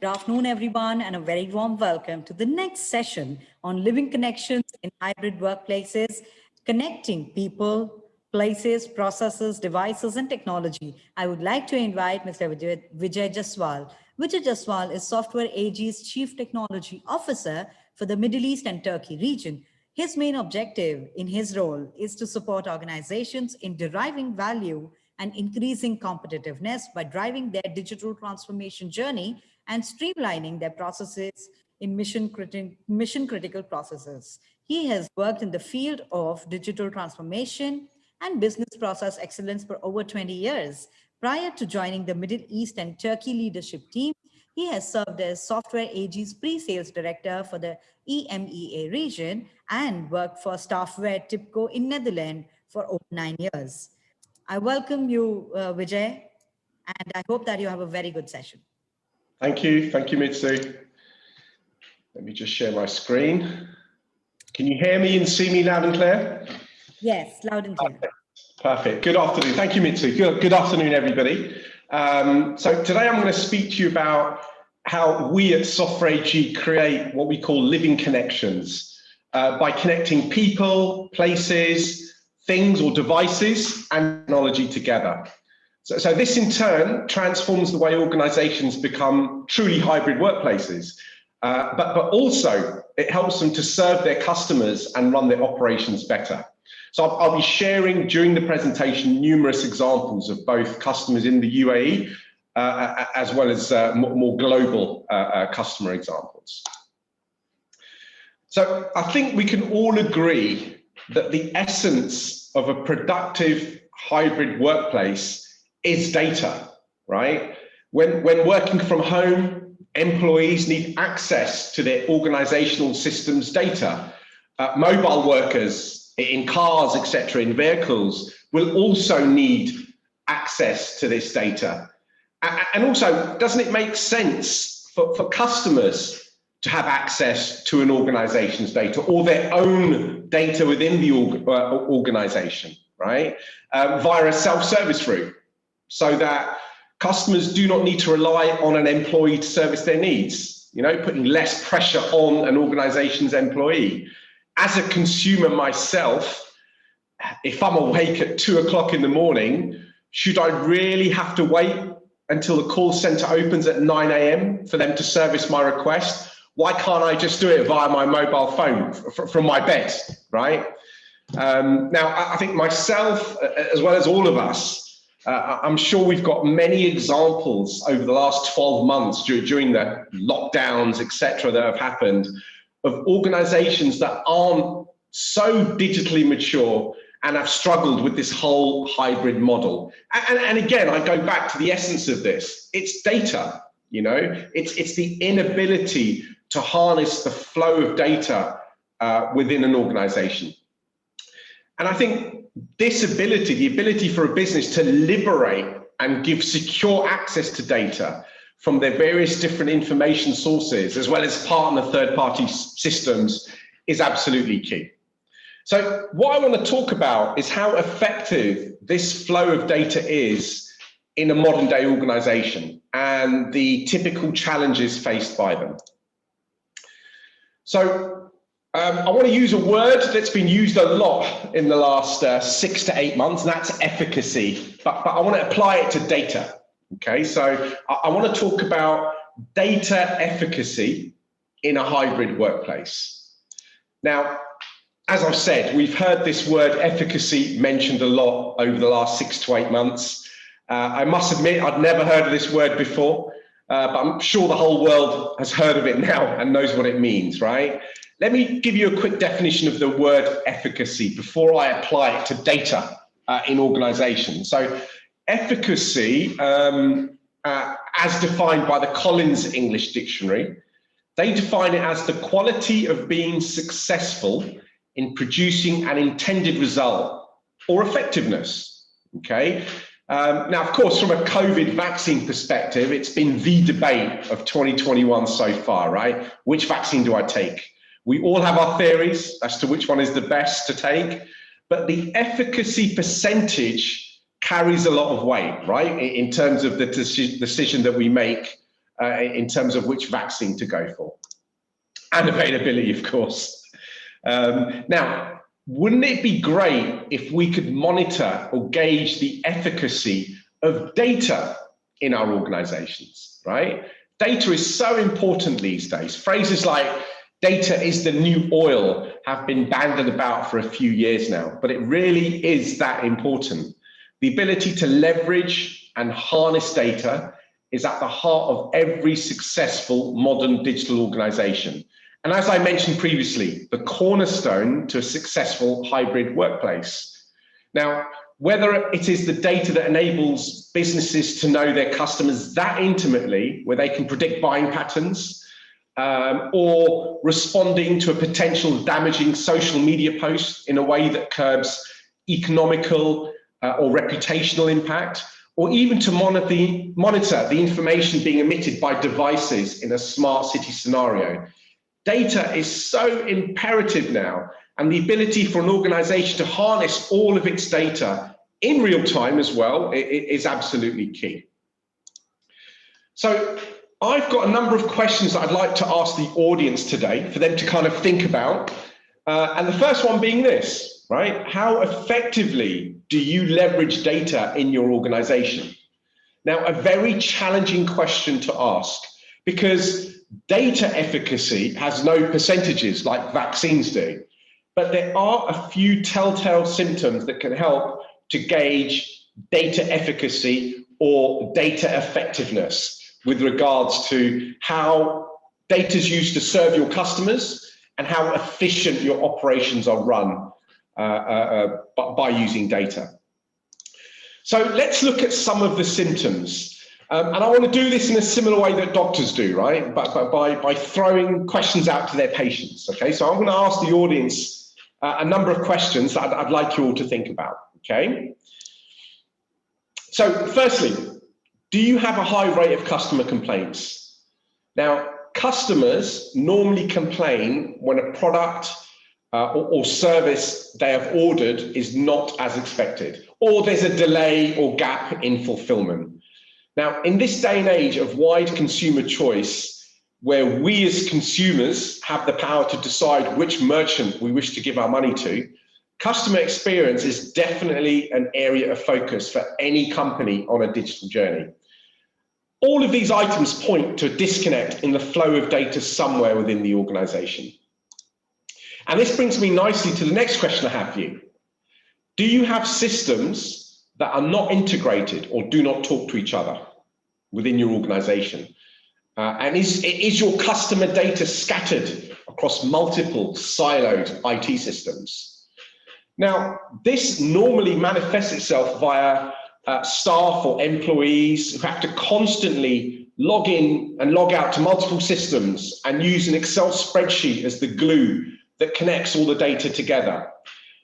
Good afternoon, everyone, and a very warm welcome to the next session on living connections in hybrid workplaces, connecting people, places, processes, devices, and technology. I would like to invite Mr. Vijay Jaswal. Vijay Jaswal is Software AG's Chief Technology Officer for the Middle East and Turkey region. His main objective in his role is to support organizations in deriving value and increasing competitiveness by driving their digital transformation journey and streamlining their processes in mission critical processes. He has worked in the field of digital transformation and business process excellence for over 20 years. Prior to joining the Middle East and Turkey leadership team, he has served as Software AG's pre-sales director for the EMEA region and worked for Staffware Tipco in Netherlands for over 9 years. I welcome you, Vijay, and I hope that you have a very good session. Thank you, Mitsu. Let me just share my screen. Can you hear me and see me loud and clear? Yes, loud and clear. Perfect. Good afternoon. Thank you, Mitsu. Good afternoon, everybody. So today I'm going to speak to you about how we at Software AG create what we call living connections by connecting people, places, things or devices and technology together. So this in turn transforms the way organizations become truly hybrid workplaces, but also it helps them to serve their customers and run their operations better. So I'll be sharing during the presentation numerous examples of both customers in the UAE as well as more global customer examples. So I think we can all agree that the essence of a productive hybrid workplace is data, right? When working from home, employees need access to their organizational systems data. Mobile workers in cars, etc., in vehicles will also need access to this data. And also, doesn't it make sense for customers to have access to an organization's data or their own data within the organization, right? Via a self-service route, so that customers do not need to rely on an employee to service their needs, putting less pressure on an organization's employee. As a consumer myself, if I'm awake at 2 o'clock in the morning, should I really have to wait until the call center opens at 9 a.m. for them to service my request? Why can't I just do it via my mobile phone from my bed, right? Now, I think myself, as well as all of us, I'm sure we've got many examples over the last 12 months during the lockdowns, etc., that have happened of organizations that aren't so digitally mature and have struggled with this whole hybrid model. And again, I go back to the essence of this. It's data, it's the inability to harness the flow of data within an organization. And I think this ability, the ability for a business to liberate and give secure access to data from their various different information sources, as well as partner third-party systems, is absolutely key. So what I want to talk about is how effective this flow of data is in a modern day organization and the typical challenges faced by them. So I want to use a word that's been used a lot in the last 6 to 8 months, and that's efficacy, but I want to apply it to data. Okay, so I want to talk about data efficacy in a hybrid workplace. Now, as I've said, we've heard this word efficacy mentioned a lot over the last 6 to 8 months. I must admit, I'd never heard of this word before, but I'm sure the whole world has heard of it now and knows what it means, right? Let me give you a quick definition of the word efficacy before I apply it to data in organizations. So efficacy, as defined by the Collins English Dictionary, they define it as the quality of being successful in producing an intended result or effectiveness, okay? Now, of course, from a COVID vaccine perspective, it's been the debate of 2021 so far, right? Which vaccine do I take? We all have our theories as to which one is the best to take, but the efficacy percentage carries a lot of weight, right? In terms of the decision that we make in terms of which vaccine to go for. And availability, of course. Now, wouldn't it be great if we could monitor or gauge the efficacy of data in our organizations, right? Data is so important these days. Phrases like data is the new oil have been bandied about for a few years now, but it really is that important. The ability to leverage and harness data is at the heart of every successful modern digital organization. And as I mentioned previously, the cornerstone to a successful hybrid workplace. Now, whether it is the data that enables businesses to know their customers that intimately, where they can predict buying patterns, or responding to a potential damaging social media post in a way that curbs economical or reputational impact, or even to monitor the information being emitted by devices in a smart city scenario. Data is so imperative now, and the ability for an organization to harness all of its data in real time as well is absolutely key. So I've got a number of questions that I'd like to ask the audience today for them to kind of think about. And the first one being this, right? How effectively do you leverage data in your organization? Now, a very challenging question to ask, because data efficacy has no percentages like vaccines do, but there are a few telltale symptoms that can help to gauge data efficacy or data effectiveness with regards to how data is used to serve your customers and how efficient your operations are run by using data. So let's look at some of the symptoms. And I want to do this in a similar way that doctors do, right? But by throwing questions out to their patients, okay? So I'm going to ask the audience a number of questions that I'd like you all to think about, okay? So firstly, do you have a high rate of customer complaints? Now, customers normally complain when a product or service they have ordered is not as expected, or there's a delay or gap in fulfillment. Now, in this day and age of wide consumer choice, where we as consumers have the power to decide which merchant we wish to give our money to, customer experience is definitely an area of focus for any company on a digital journey. All of these items point to a disconnect in the flow of data somewhere within the organization. And this brings me nicely to the next question I have for you. Do you have systems that are not integrated or do not talk to each other within your organization? And is your customer data scattered across multiple siloed IT systems? Now, this normally manifests itself via staff or employees who have to constantly log in and log out to multiple systems and use an Excel spreadsheet as the glue that connects all the data together.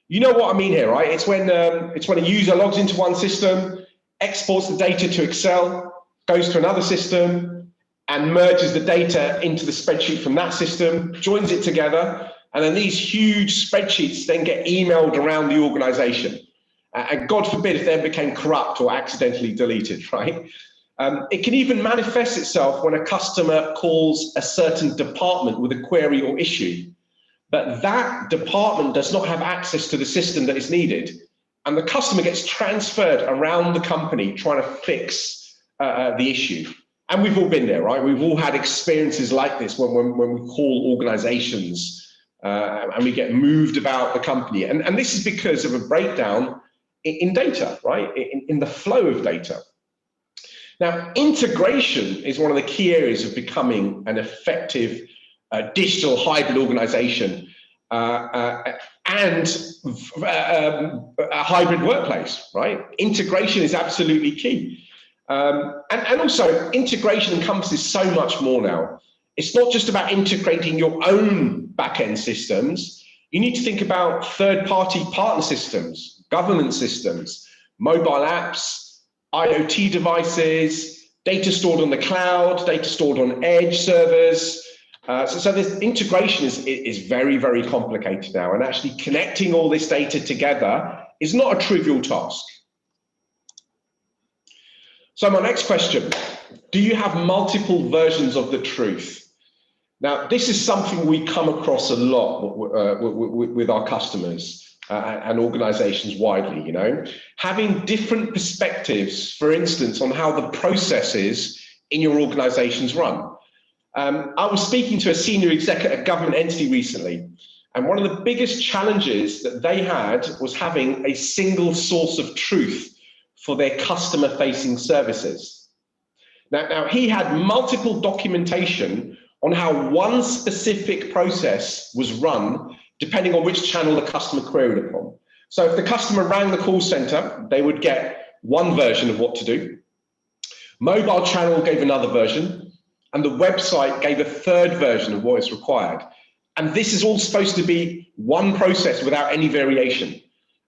You know what I mean here, right? It's when a user logs into one system, exports the data to Excel, goes to another system, and merges the data into the spreadsheet from that system, joins it together, and then these huge spreadsheets then get emailed around the organization. And God forbid if they became corrupt or accidentally deleted, right? It can even manifest itself when a customer calls a certain department with a query or issue, but that department does not have access to the system that is needed. And the customer gets transferred around the company trying to fix the issue. And we've all been there, right? We've all had experiences like this when we call organizations and we get moved about the company. And this is because of a breakdown in data, right? In the flow of data. Now, integration is one of the key areas of becoming an effective digital hybrid organization and a hybrid workplace, right? Integration is absolutely key. And also, integration encompasses so much more now. It's not just about integrating your own back-end systems. You need to think about third-party partner systems, governance systems, mobile apps, IoT devices, data stored on the cloud, data stored on edge servers. So this integration is very, very complicated now, and actually connecting all this data together is not a trivial task. So my next question, do you have multiple versions of the truth? Now, this is something we come across a lot with our customers and organizations widely, you know, having different perspectives, for instance, on how the processes in your organizations run. I was speaking to a senior exec at a government entity recently, and one of the biggest challenges that they had was having a single source of truth for their customer-facing services. Now, he had multiple documentation on how one specific process was run, depending on which channel the customer queried upon. So if the customer rang the call center, they would get one version of what to do. Mobile channel gave another version, and the website gave a third version of what is required. And this is all supposed to be one process without any variation.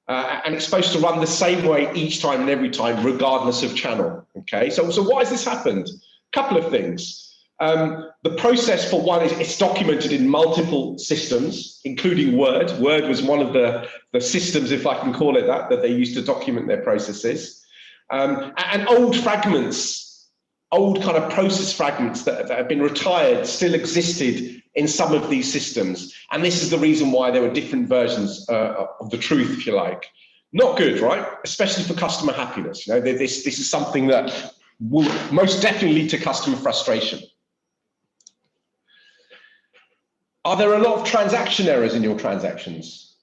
And it's supposed to run the same way each time and every time, regardless of channel. Okay, so why has this happened? A couple of things. The process for one is it's documented in multiple systems, including Word. Word was one of the systems, if I can call it that they used to document their processes. And old fragments, old kind of process fragments that have been retired still existed in some of these systems. And this is the reason why there were different versions of the truth, if you like. Not good, right? Especially for customer happiness. You know, this is something that will most definitely lead to customer frustration. Are there a lot of transaction errors in your transactions?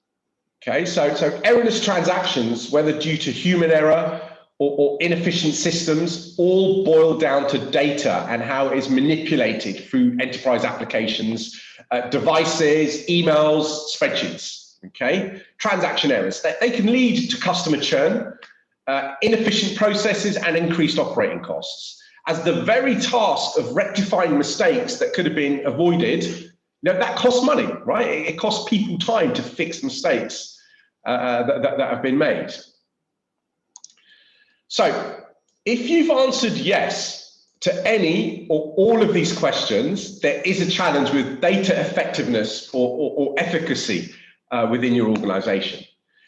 Okay, so errorless transactions, whether due to human error or inefficient systems, all boil down to data and how it is manipulated through enterprise applications, devices, emails, spreadsheets. Okay, transaction errors, they can lead to customer churn, inefficient processes, and increased operating costs. As the very task of rectifying mistakes that could have been avoided, that costs money, right? It costs people time to fix mistakes that have been made. So if you've answered yes to any or all of these questions, there is a challenge with data effectiveness or efficacy within your organization.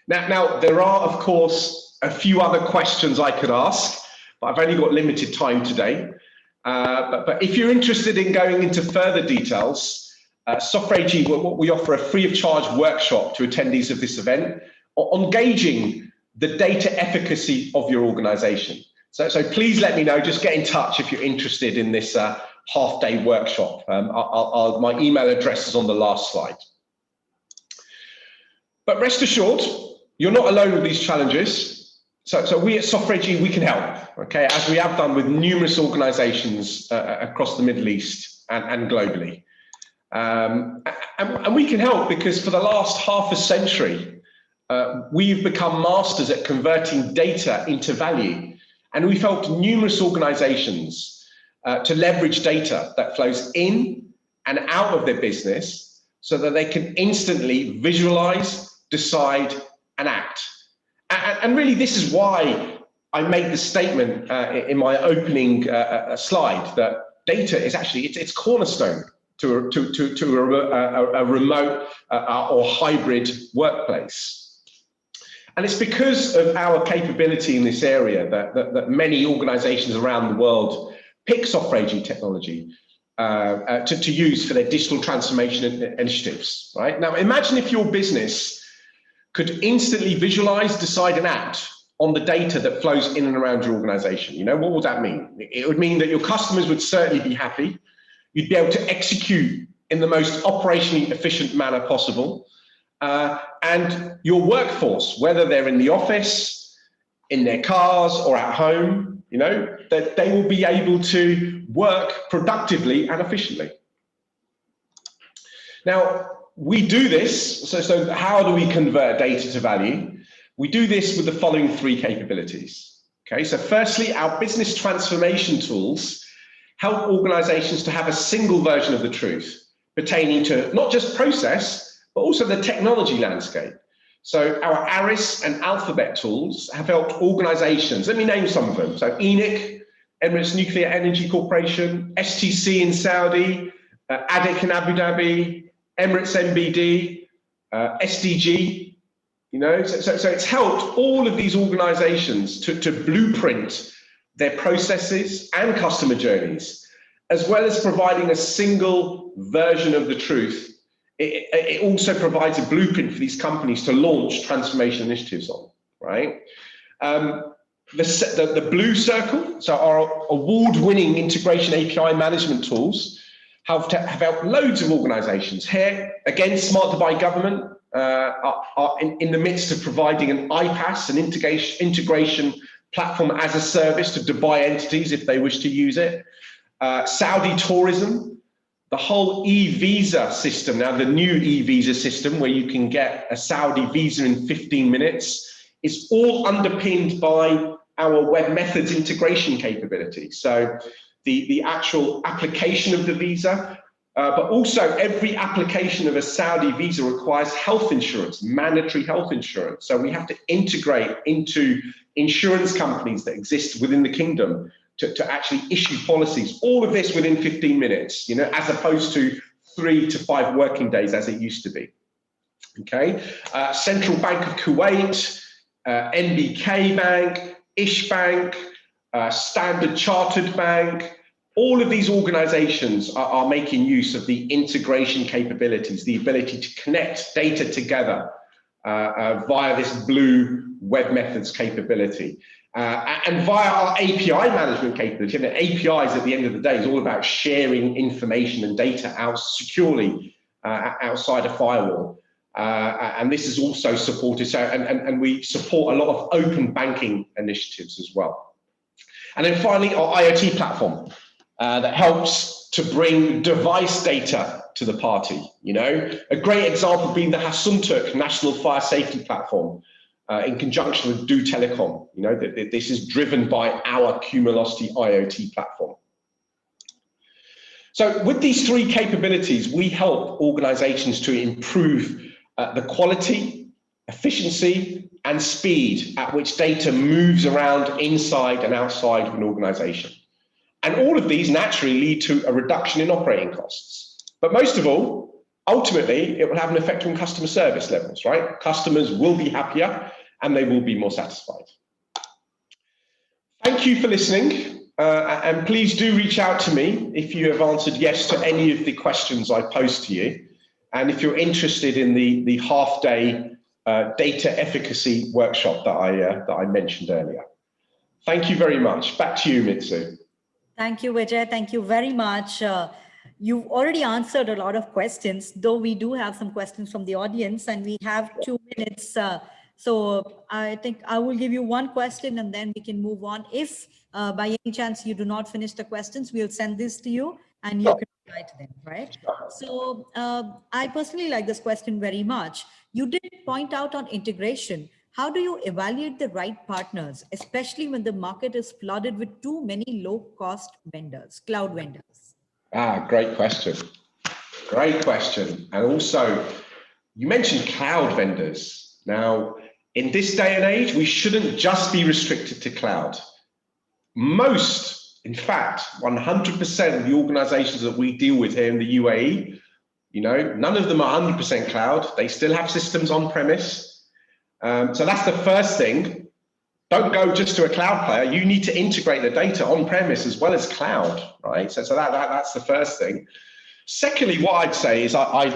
Now, there are, of course, a few other questions I could ask, but I've only got limited time today. But if you're interested in going into further details, Software AG, we offer a free of charge workshop to attendees of this event on gauging the data efficacy of your organization. So please let me know, just get in touch if you're interested in this half-day workshop. My email address is on the last slide. But rest assured, you're not alone with these challenges. So we at Software AG, we can help, okay, as we have done with numerous organizations across the Middle East and globally. And we can help because for the last half a century, we've become masters at converting data into value. And we've helped numerous organizations to leverage data that flows in and out of their business so that they can instantly visualize, decide, and act. And really, this is why I made the statement in my opening slide that data is actually, it's cornerstone to a remote or hybrid workplace. And it's because of our capability in this area that many organizations around the world pick Software AG technology to use for their digital transformation initiatives, right? Now, imagine if your business could instantly visualize, decide, and act on the data that flows in and around your organization. You know, what would that mean? It would mean that your customers would certainly be happy. You'd be able to execute in the most operationally efficient manner possible. And your workforce, whether they're in the office, in their cars, or at home, you know, that they will be able to work productively and efficiently. Now, we do this, so how do we convert data to value? We do this with the following three capabilities. Okay, so firstly, our business transformation tools help organizations to have a single version of the truth pertaining to not just process, but also the technology landscape. So our ARIS and Alphabet tools have helped organizations, let me name some of them. So ENIC, Emirates Nuclear Energy Corporation, STC in Saudi, ADIC in Abu Dhabi, Emirates MBD, SDG, you know, so it's helped all of these organizations to blueprint their processes and customer journeys, as well as providing a single version of the truth. It also provides a blueprint for these companies to launch transformation initiatives on, right? The blue circle, so our award-winning integration API management tools have helped loads of organizations. Here, again, Smart Dubai government are in the midst of providing an iPaaS, an integration platform as a service to Dubai entities if they wish to use it. Saudi tourism, the whole e-visa system, now the new e-visa system where you can get a Saudi visa in 15 minutes, is all underpinned by our web methods integration capability. So the actual application of the visa, but also every application of a Saudi visa requires health insurance, mandatory health insurance. So we have to integrate into insurance companies that exist within the kingdom to actually issue policies. All of this within 15 minutes, you know, as opposed to 3 to 5 working days as it used to be. Okay, Central Bank of Kuwait, NBK Bank, Ish Bank, Standard Chartered Bank, all of these organizations are making use of the integration capabilities, the ability to connect data together via this blue web methods capability. And via our API management capability. And APIs at the end of the day is all about sharing information and data out securely outside a firewall. And this is also supported, so, and we support a lot of open banking initiatives as well. And then finally, our IoT platform that helps to bring device data to the party. You know, a great example being the Hasuntuk National Fire Safety Platform in conjunction with Do Telecom. You know, this is driven by our Cumulosity IoT platform. So with these 3 capabilities, we help organizations to improve the quality, efficiency, and speed at which data moves around inside and outside of an organization. And all of these naturally lead to a reduction in operating costs. But most of all, ultimately, it will have an effect on customer service levels, right? Customers will be happier and they will be more satisfied. Thank you for listening. And please do reach out to me if you have answered yes to any of the questions I posed to you. And if you're interested in the half-day data efficacy workshop that I mentioned earlier. Thank you very much. Back to you, Mitsu. Thank you, Vijay. Thank you very much. You've already answered a lot of questions, though we do have some questions from the audience and we have 2 minutes. So I think I will give you one question and then we can move on. If by any chance you do not finish the questions, we'll send this to you and you can reply to them, right? So I personally like this question very much. You did point out on integration. How do you evaluate the right partners, especially when the market is flooded with too many low-cost vendors, cloud vendors? Great question. Great question. And also, you mentioned cloud vendors. Now, in this day and age, we shouldn't just be restricted to cloud. Most, in fact, 100% of the organizations that we deal with here in the UAE, you know, none of them are 100% cloud. They still have systems on premise. So that's the first thing. Don't go just to a cloud player. You need to integrate the data on premise as well as cloud, right? So that's the first thing. Secondly, what I'd say is I'd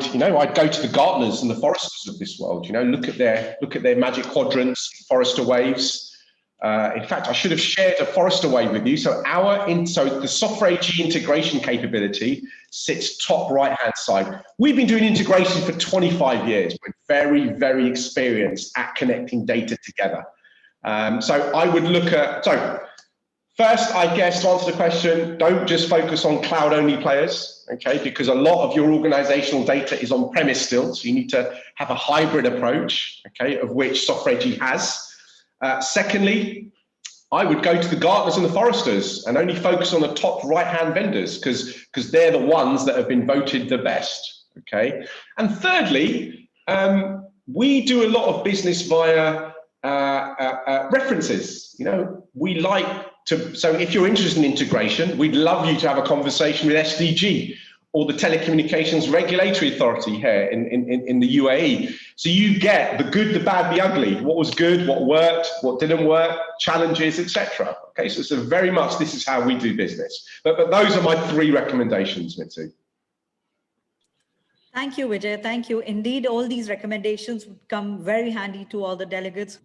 go to the Gartners and the Forresters of this world. You know, look at their Magic Quadrants, Forrester Waves. In fact, I should have shared a Forrester Wave with you. So the Software AG integration capability sits top right-hand side. We've been doing integration for 25 years. We're very, very experienced at connecting data together. So I would look at, first, I guess, to answer the question, don't just focus on cloud-only players, okay? Because a lot of your organizational data is on premise still. So you need to have a hybrid approach, okay, of which Software AG has. Secondly, I would go to the Gartners and the Forresters and only focus on the top right-hand vendors because they're the ones that have been voted the best, okay? And thirdly, we do a lot of business via references. You know, we like to, so if you're interested in integration, we'd love you to have a conversation with SDG or the Telecommunications Regulatory Authority here in the UAE. So you get the good, the bad, the ugly, what was good, what worked, what didn't work, challenges, etc. Okay, so it's a very much, this is how we do business. But those are my 3 recommendations, Mitsu. Thank you, Vijay. Thank you. Indeed, all these recommendations would come very handy to all the delegates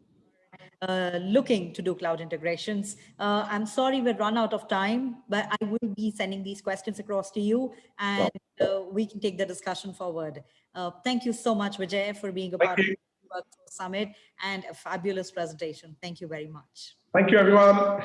looking to do cloud integrations. I'm sorry we've run out of time, but I will be sending these questions across to you, and we can take the discussion forward. Thank you so much, Vijay, for being a part of the Workforce Summit and a fabulous presentation. Thank you very much. Thank you, everyone.